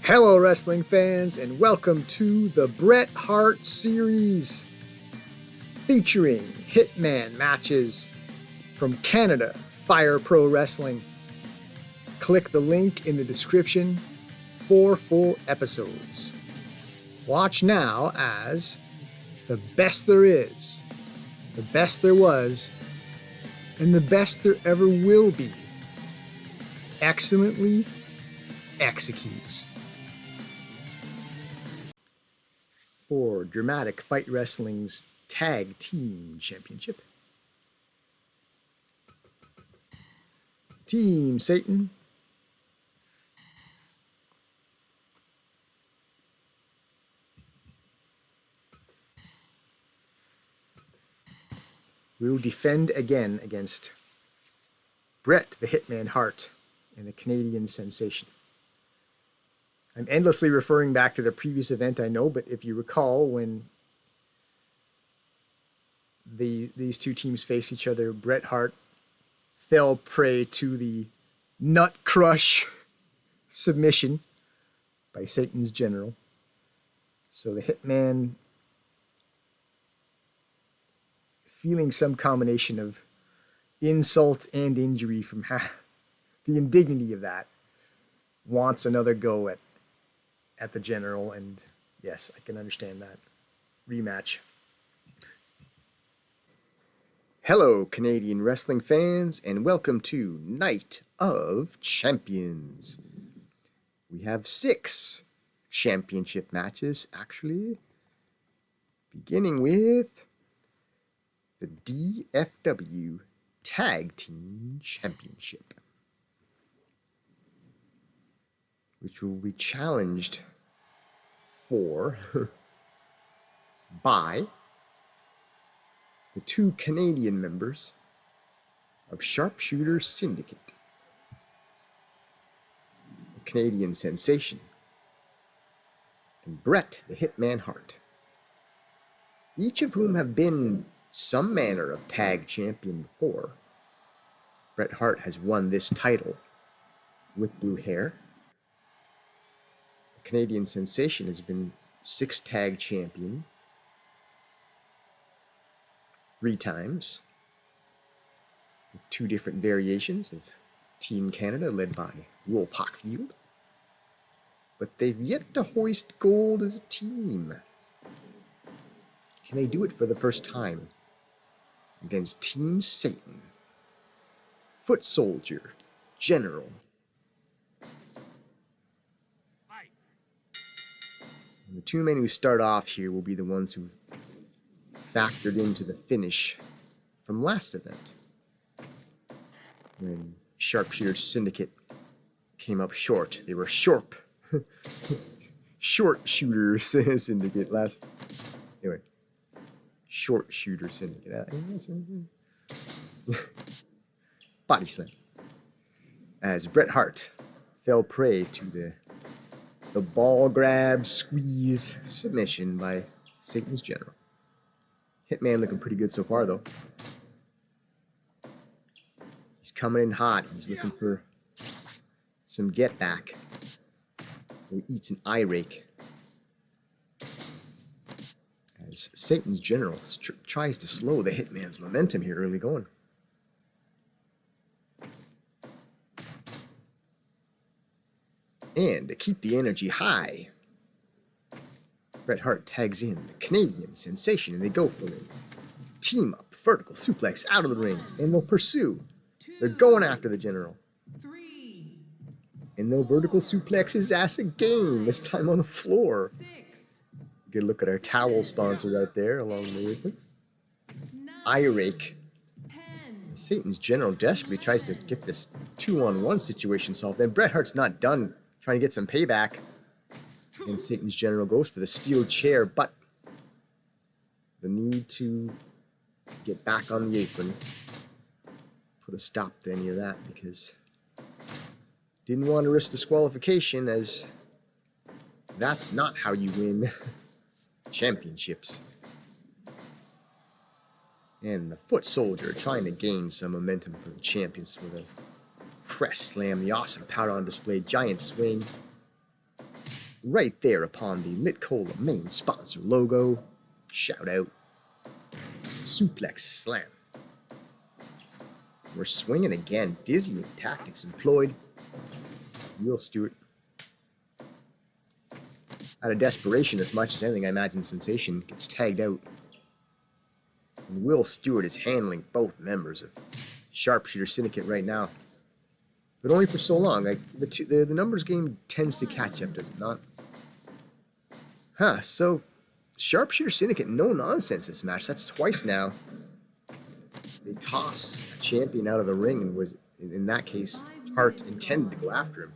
Hello, wrestling fans, and welcome to the Bret Hart series featuring Hitman matches from Canada Fire Pro Wrestling. Click the link in the description for full episodes. Watch now as the best there is, the best there was, and the best there ever will be excellently executes. For Dramatic Fight Wrestling's Tag Team Championship, Team Satan will defend again against Bret the Hitman Hart and the Canadian Sensation. I'm endlessly referring back to the previous event, I know, but if you recall, when these two teams faced each other, Bret Hart fell prey to the nut crush submission by Satan's General. So the Hitman, feeling some combination of insult and injury from the indignity of that, wants another go at the General, and yes, I can understand that. Rematch. Hello, Canadian wrestling fans, and welcome to Night of Champions. We have 6 championship matches, actually, beginning with the DFW Tag Team Championship, which will be challenged for by the 2 Canadian members of Sharpshooter Syndicate, the Canadian Sensation, and Bret the Hitman Hart, each of whom have been some manner of tag champion before. Bret Hart has won this title with blue hair. Canadian Sensation has been 6 tag champion 3 times, with 2 different variations of Team Canada led by Wolf Hockfield, but they've yet to hoist gold as a team. Can they do it for the first time against Team Satan, Foot Soldier, General, and the 2 men who start off here will be the ones who've factored into the finish from last event, when Sharpshooter Syndicate came up short. They were short shooter syndicate last. Anyway, short shooter syndicate. Body slam. As Bret Hart fell prey to the ball grab squeeze submission by Satan's General. Hitman looking pretty good so far, though. He's coming in hot. He's looking for some get back. He eats an eye rake as Satan's General tries to slow the Hitman's momentum here early going. And to keep the energy high, Bret Hart tags in the Canadian Sensation, and they go for a team up, vertical suplex out of the ring, and they'll pursue. They're going after the General. And they'll vertical suplex his ass again, this time on the floor. Good look at our towel sponsor right there, along with it. Eye rake. Satan's General desperately tries to get this 2-on-1 situation solved, and Bret Hart's not done trying to get some payback. And Satan's General goes for the steel chair, but the need to get back on the apron put a stop to any of that, because didn't want to risk disqualification, as that's not how you win championships. And the Foot Soldier trying to gain some momentum for the champions with a press slam, the awesome power on display, giant swing. right there upon the Lit Cola main sponsor logo. Shout out. Suplex slam. We're swinging again. Dizzying tactics employed. Will Stewart. Out of desperation as much as anything, I imagine Sensation gets tagged out. And Will Stewart is handling both members of Sharpshooter Syndicate right now. But only for so long. Like the numbers game tends to catch up, does it not? Huh, so Sharpshooter Syndicate, no nonsense this match. That's twice now. They toss a champion out of the ring, and was, in that case, Hart intended to go after him.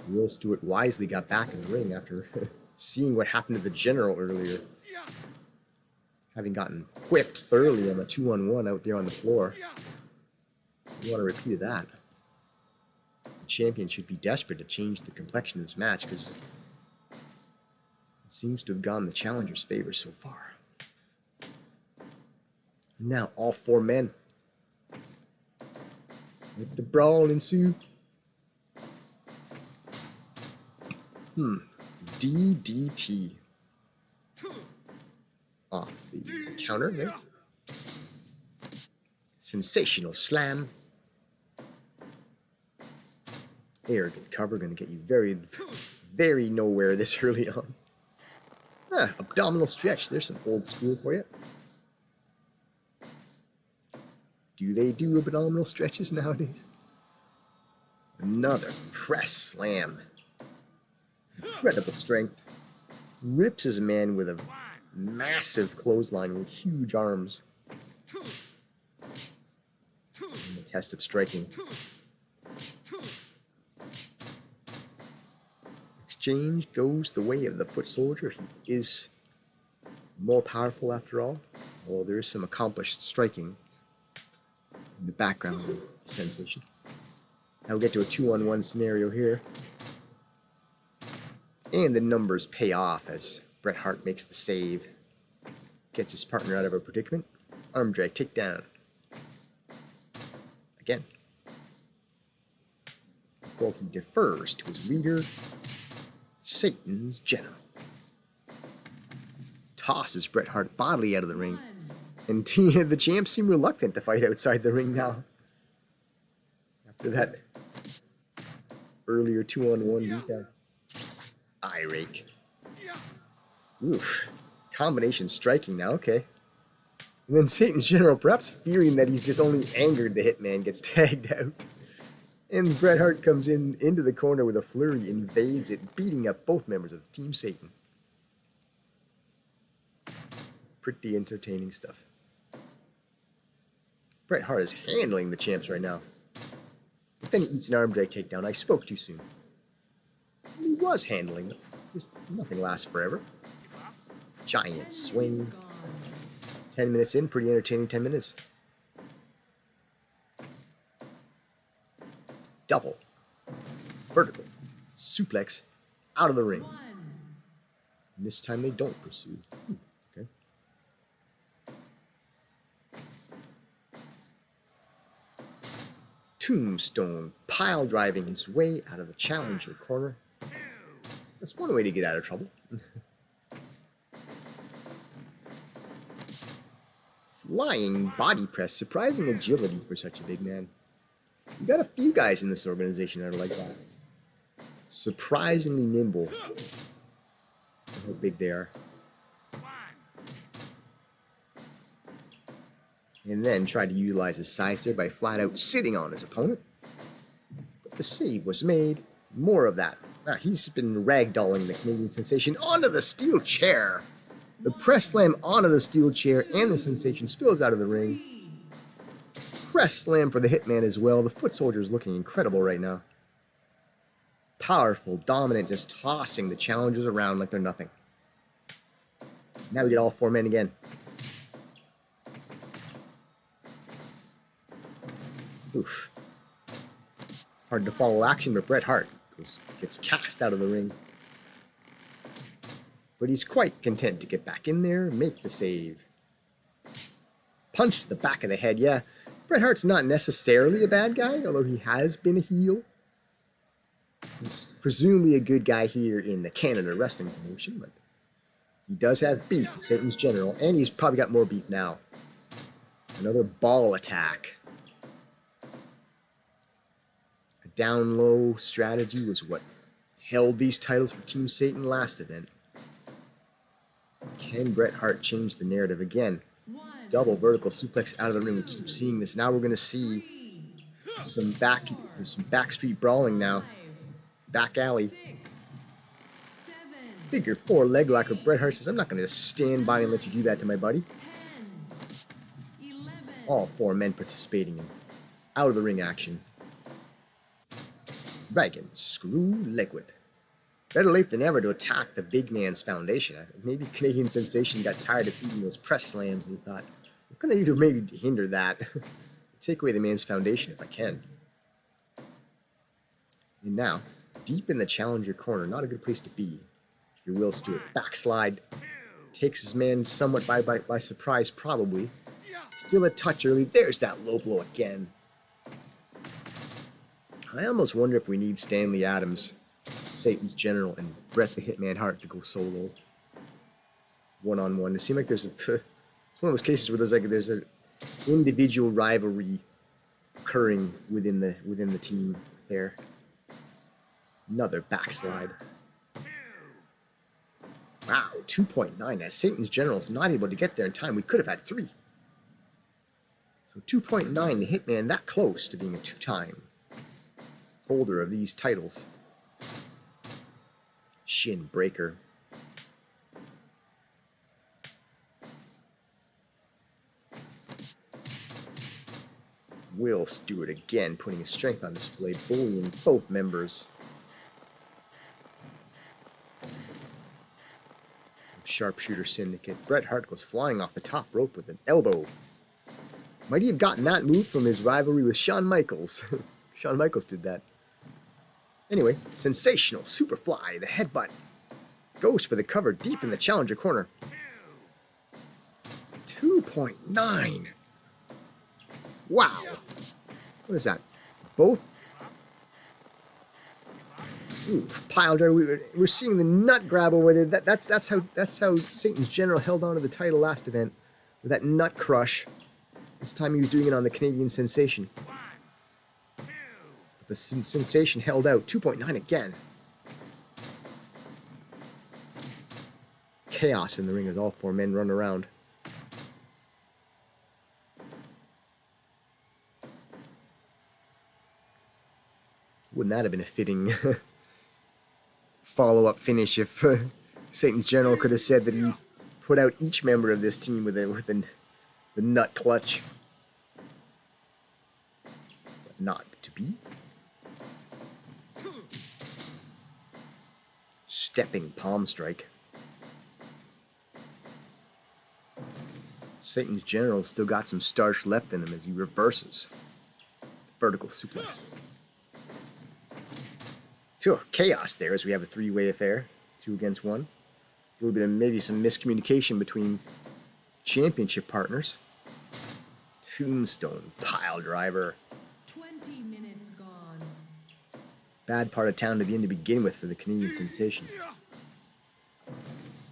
Will Stewart wisely got back in the ring after seeing what happened to the General earlier. Having gotten whipped thoroughly on the 2-on-1 out there on the floor. You want a repeat of that. The champion should be desperate to change the complexion of this match because it seems to have gone the challenger's favor so far. And now all four men. Let the brawl ensue. DDT. Off the counter there. Sensational slam. Arrogant cover, going to get you very, very nowhere this early on. Abdominal stretch. There's some old school for you. Do they do abdominal stretches nowadays? Another press slam. Incredible strength. Rips his man with a massive clothesline with huge arms. And the test of striking. Exchange goes the way of the foot soldier. He is more powerful after all. Although there is some accomplished striking in the background of the Sensation. Now we'll get to a 2-on-1 scenario here. And the numbers pay off as Bret Hart makes the save. Gets his partner out of a predicament. Arm drag, takedown. Again. Before he defers to his leader, Satan's General. Tosses Bret Hart bodily out of the ring. And the champs seem reluctant to fight outside the ring now. After that earlier 2-on-1 beatdown. Eye rake. Oof. Combination striking now, okay. And then Satan's General, perhaps fearing that he's just only angered the Hitman, gets tagged out. And Bret Hart comes into the corner with a flurry, invades it, beating up both members of Team Satan. Pretty entertaining stuff. Bret Hart is handling the champs right now. But then he eats an arm drag takedown. I spoke too soon. He was handling them. Just nothing lasts forever. Giant swing. 10 minutes in, pretty entertaining 10 minutes. Double. Vertical. Suplex. Out of the ring. And this time they don't pursue. Okay. Tombstone pile driving his way out of the challenger corner. That's one way to get out of trouble. Flying body press, surprising agility for such a big man. You got a few guys in this organization that are like that. Surprisingly nimble. How big they are. And then tried to utilize his size there by flat out sitting on his opponent. But the save was made. More of that. He's been ragdolling the Canadian Sensation onto the steel chair. The press slam onto the steel chair, and the Sensation spills out of the ring. Press slam for the Hitman as well. The foot soldier is looking incredible right now. Powerful, dominant, just tossing the challengers around like they're nothing. Now we get all four men again. Oof. Hard to follow action, but Bret Hart gets cast out of the ring. But he's quite content to get back in there and make the save. Punch to the back of the head, yeah. Bret Hart's not necessarily a bad guy, although he has been a heel. He's presumably a good guy here in the Canada wrestling promotion, but he does have beef with Satan's General, and he's probably got more beef now. Another ball attack. A down low strategy was what held these titles for Team Satan last event. Can Bret Hart change the narrative again? Double vertical suplex out of the ring. We keep seeing this. Now we're going to see some backstreet brawling now. Back alley. Figure 4 leg lock of Bret Hart says, I'm not going to stand by and let you do that to my buddy. All 4 men participating in out of the ring action. Dragon screw leg whip. Better late than never to attack the big man's foundation. Maybe Canadian Sensation got tired of eating those press slams and he thought, what can I do to maybe hinder that? Take away the man's foundation if I can. And now, deep in the challenger corner, not a good place to be. If you will, Stewart. Backslide. Takes his man somewhat by surprise, probably. Still a touch early. There's that low blow again. I almost wonder if we need Stanley Adams, Satan's General, and Bret the Hitman Hart to go solo. One-on-one. It seems like there's a... It's one of those cases where there's an individual rivalry occurring within the team there. Another backslide. Wow, 2.9. As Satan's General is not able to get there in time. We could have had 3. So 2.9, the Hitman that close to being a 2-time holder of these titles. Shin breaker. Will Stewart again putting his strength on display, bullying both members. Sharpshooter Syndicate. Bret Hart goes flying off the top rope with an elbow. Might he have gotten that move from his rivalry with Shawn Michaels? Shawn Michaels did that. Anyway, Sensational Superfly, the headbutt. Goes for the cover deep in the challenger corner. 2.9. Wow. What is that? Both? Oof, pile driver. We're seeing the nut grab over there. That's how Satan's General held on to the title last event with that nut crush. This time he was doing it on the Canadian Sensation. But the Sensation held out. 2.9 again. Chaos in the ring as all 4 men run around. Wouldn't that have been a fitting follow-up finish if Satan's General could have said that he put out each member of this team with the nut clutch. But not to be. Stepping palm strike. Satan's General still got some starch left in him as he reverses. Vertical suplex. Chaos there as we have a 3-way affair. 2 against 1. A little bit of maybe some miscommunication between championship partners. Tombstone pile driver. 20 minutes gone. Bad part of town to be in to begin with for the Canadian Sensation.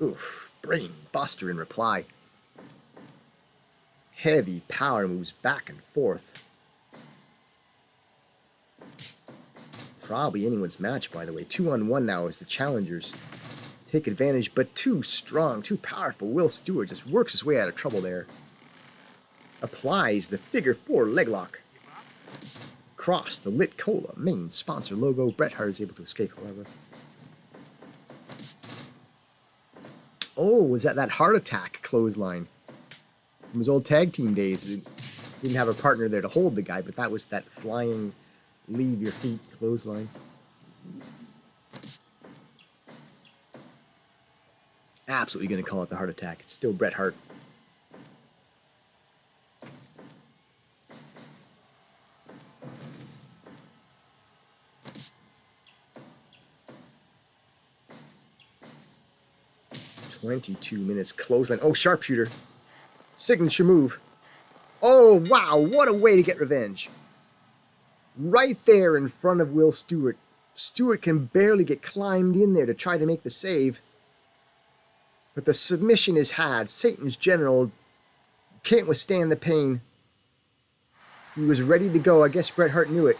Oof. Brain buster in reply. Heavy power moves back and forth. Probably anyone's match, by the way. 2-on-1 now as the challengers take advantage, but too strong, too powerful. Will Stewart just works his way out of trouble there. Applies the figure 4 leg lock. Cross the Lit Cola main sponsor logo. Bret Hart is able to escape, however. Oh, was that heart attack clothesline from his old tag team days? He didn't have a partner there to hold the guy, but that was that flying leave your feet clothesline. Absolutely going to call it the heart attack. It's still Bret Hart. "22 minutes clothesline." Oh, sharpshooter. Signature move. Oh, wow. What a way to get revenge. Right there in front of Will Stewart. Stewart can barely get climbed in there to try to make the save. But the submission is had. Satan's General can't withstand the pain. He was ready to go. I guess Bret Hart knew it.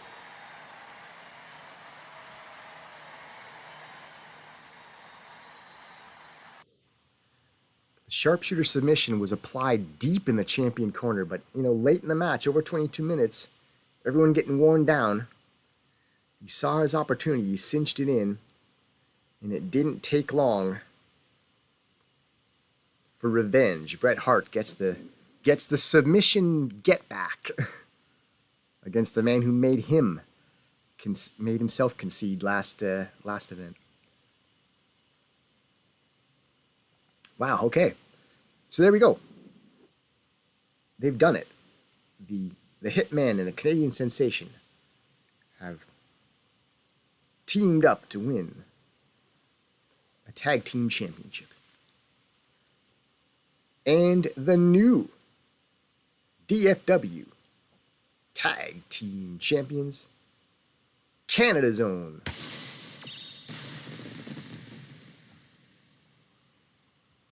The sharpshooter submission was applied deep in the champion corner, but, late in the match, over 22 minutes, everyone getting worn down. He saw his opportunity, he cinched it in, and it didn't take long for revenge. Bret Hart gets the submission get back against the man who made himself concede last event. Wow, okay. So there we go. They've done it. The Hitman and the Canadian Sensation have teamed up to win a tag team championship. And the new DFW Tag Team Champions, Canada's own